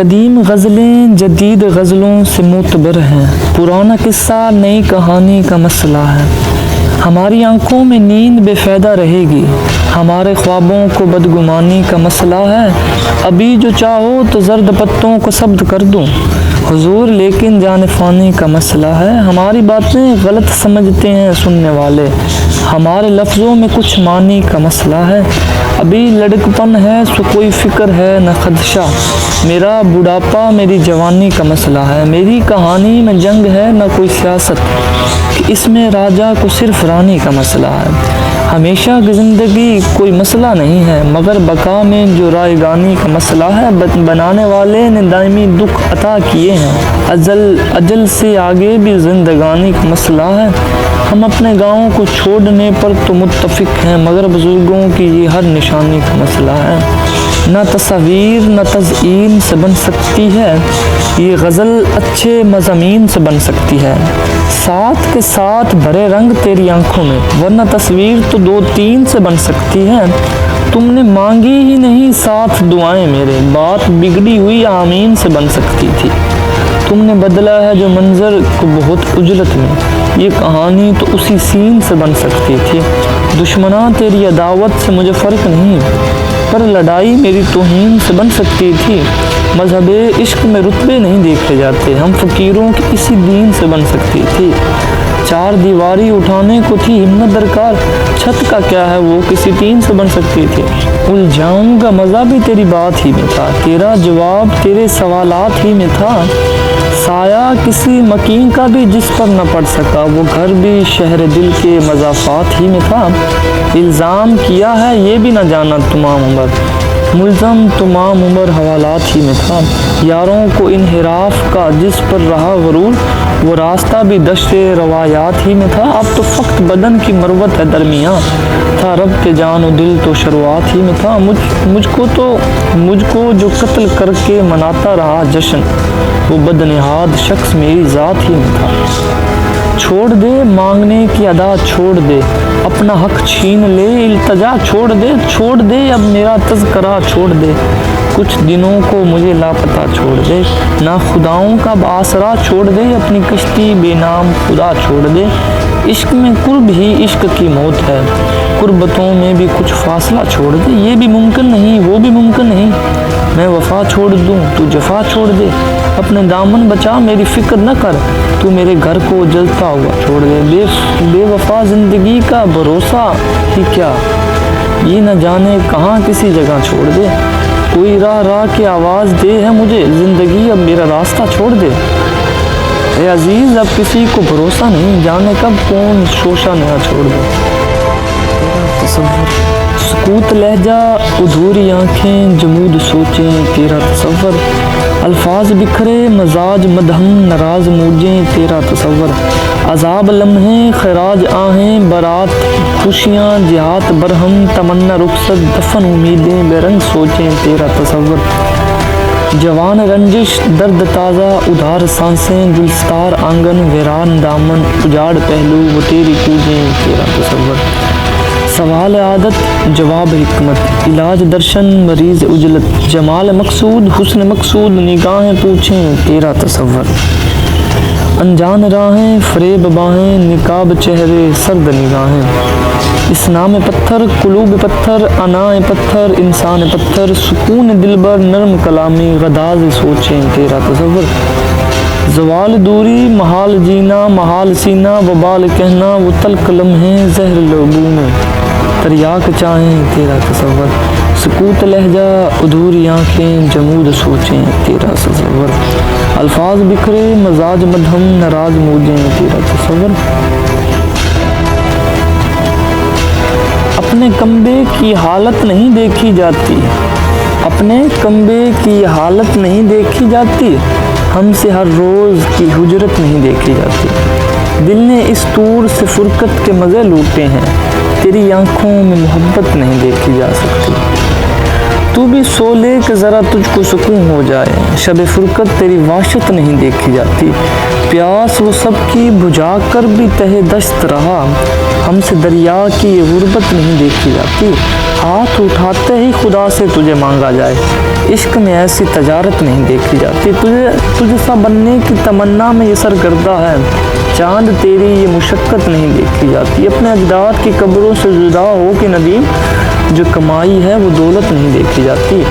قدیم غزلیں جدید غزلوں سے معتبر ہیں، پرانا قصہ نئی کہانی کا مسئلہ ہے۔ ہماری آنکھوں میں نیند بے فائدہ رہے گی، ہمارے خوابوں کو بدگمانی کا مسئلہ ہے۔ ابھی جو چاہو تو زرد پتوں کو سبز کر دوں حضور، لیکن جان فانی کا مسئلہ ہے۔ ہماری باتیں غلط سمجھتے ہیں سننے والے، ہمارے لفظوں میں کچھ معنی کا مسئلہ ہے۔ ابھی لڑکپن ہے سو کوئی فکر ہے نہ خدشہ، میرا بڑھاپا میری جوانی کا مسئلہ ہے۔ میری کہانی میں جنگ ہے نہ کوئی سیاست، کہ اس میں راجہ کو صرف رانی کا مسئلہ ہے۔ ہمیشہ کی زندگی کوئی مسئلہ نہیں ہے، مگر بقا میں جو رائے گانی کا مسئلہ ہے۔ بنانے والے نے دائمی دکھ عطا کیے ہیں، اجل سے آگے بھی زندگانی کا مسئلہ ہے۔ ہم اپنے گاؤں کو چھوڑنے پر تو متفق ہیں، مگر بزرگوں کی یہ ہر نشانی کا مسئلہ ہے۔ نہ تصویر نہ تزئین سے بن سکتی ہے یہ غزل، اچھے مضامین سے بن سکتی ہے۔ ساتھ کے ساتھ بھرے رنگ تیری آنکھوں میں، ورنہ تصویر تو 2-3 سے بن سکتی ہے۔ تم نے مانگی ہی نہیں ساتھ دعائیں میرے، بات بگڑی ہوئی آمین سے بن سکتی تھی۔ تم نے بدلا ہے جو منظر کو بہت اجلت میں، یہ کہانی تو اسی سین سے بن سکتی تھی۔ دشمناں تیری عداوت سے مجھے فرق نہیں، پر لڑائی میری توہین سے بن سکتی تھی۔ مذہب عشق میں رتبے نہیں دیکھے جاتے، ہم فقیروں کی اسی دین سے بن سکتی تھی۔ 4 دیواری اٹھانے کو تھی ہمت درکار، چھت کا کیا ہے وہ کسی ٹین سے بن سکتی تھی۔ الجھاؤں گا مزہ بھی تیری بات ہی میں تھا، تیرا جواب تیرے سوالات ہی میں تھا۔ سایہ کسی مکین کا بھی جس پر نہ پڑ سکا، وہ گھر بھی شہر دل کے مضافات ہی میں تھا۔ الزام کیا ہے یہ بھی نہ جانا تمام عمر، ملزم تمام عمر حوالات ہی میں تھا۔ یاروں کو انحراف کا جس پر رہا غرور، وہ راستہ بھی دشت روایات ہی میں تھا۔ اب تو فقط بدن کی مروت ہے درمیاں، تھا رب کے جان و دل تو شروعات ہی میں تھا۔ مجھ کو جو قتل کر کے مناتا رہا جشن، وہ بدنہاد شخص میری ذات ہی میں تھا۔ چھوڑ دے مانگنے کی ادا، چھوڑ دے اپنا حق چھین لے، التجا چھوڑ دے اب میرا تذکرہ چھوڑ دے، کچھ دنوں کو مجھے لاپتہ چھوڑ دے، نہ خداؤں کا آسرا چھوڑ دے، اپنی کشتی بے نام خدا چھوڑ دے۔ عشق میں قرب ہی عشق کی موت ہے، قربتوں میں بھی کچھ فاصلہ چھوڑ دے، یہ بھی ممکن نہیں وہ بھی ممکن نہیں، میں وفا چھوڑ دوں تو جفا چھوڑ دے، اپنے دامن بچا میری فکر نہ کر، تو میرے گھر کو جلتا ہوا چھوڑ دے۔ بے وفا زندگی کا بھروسہ ہی کیا، یہ نہ جانے کہاں کسی جگہ چھوڑ دے، کوئی راہ کی آواز دے ہے مجھے، زندگی اب میرا راستہ چھوڑ دے۔ اے عزیز اب کسی کو بھروسہ نہیں، جانے کب کون شوشہ نیا چھوڑ دے۔ تصور سکوت لہجہ ادھوری آنکھیں، جمود سوچیں تیرا تصور، الفاظ بکھرے مزاج مدہم ناراض موجیں تیرا تصور، عذاب لمحے خراج آہیں برات، خوشیاں جہات برہم تمنا رخصت، دفن امیدیں بے رنگ سوچیں تیرا تصور، جوان رنجش درد تازہ ادھار سانسیں، گلستار آنگن ویران دامن، اجاڑ پہلو وہ تیری پوجیں تیرا تصور، سوال عادت جواب حکمت، علاج درشن مریض اجلت، جمال مقصود حسن مقصود نگاہیں پوچھیں تیرا تصور، انجان راہیں فریب باہیں نقاب چہرے سرد نگاہیں، اسنام پتھر قلوب پتھر انائیں پتھر انسان پتھر، سکون دلبر نرم کلامی غداز سوچیں تیرا تصور، زوال دوری محال جینا محال سینا، وبال کہنا وہ تلخ لمحے زہر لبوں میں، تریاک چاہیں تیرا تصور، سکوت لہجہ ادھوری آنکھیں جمود سوچیں تیرا تصور، الفاظ بکھرے مزاج مدہم ناراض موجیں تیرا تصور۔ اپنے کمبے کی حالت نہیں دیکھی جاتی، اپنے کمبے کی حالت نہیں دیکھی جاتی، ہم سے ہر روز کی ہجرت نہیں دیکھی جاتی، دل نے اس طور سے فرقت کے مزے لوٹے ہیں، تیری آنکھوں میں محبت نہیں دیکھی جا سکتی، تو بھی سو لے کہ ذرا تجھ کو سکون ہو جائے، شب فرقت تیری وحشت نہیں دیکھی جاتی، پیاس وہ سب کی بجھا کر بھی تہہ دشت رہا، ہم سے دریا کی یہ غربت نہیں دیکھی جاتی، ہاتھ اٹھاتے ہی خدا سے تجھے مانگا جائے، عشق میں ایسی تجارت نہیں دیکھی جاتی، تجھ سا بننے کی تمنا میں یہ سرگردہ ہے، چاند تیری یہ مشقت نہیں دیکھی جاتی، اپنے اجداد کی قبروں سے جدا ہو کے ندیم جو کمائی ہے وہ دولت نہیں دیکھی جاتی۔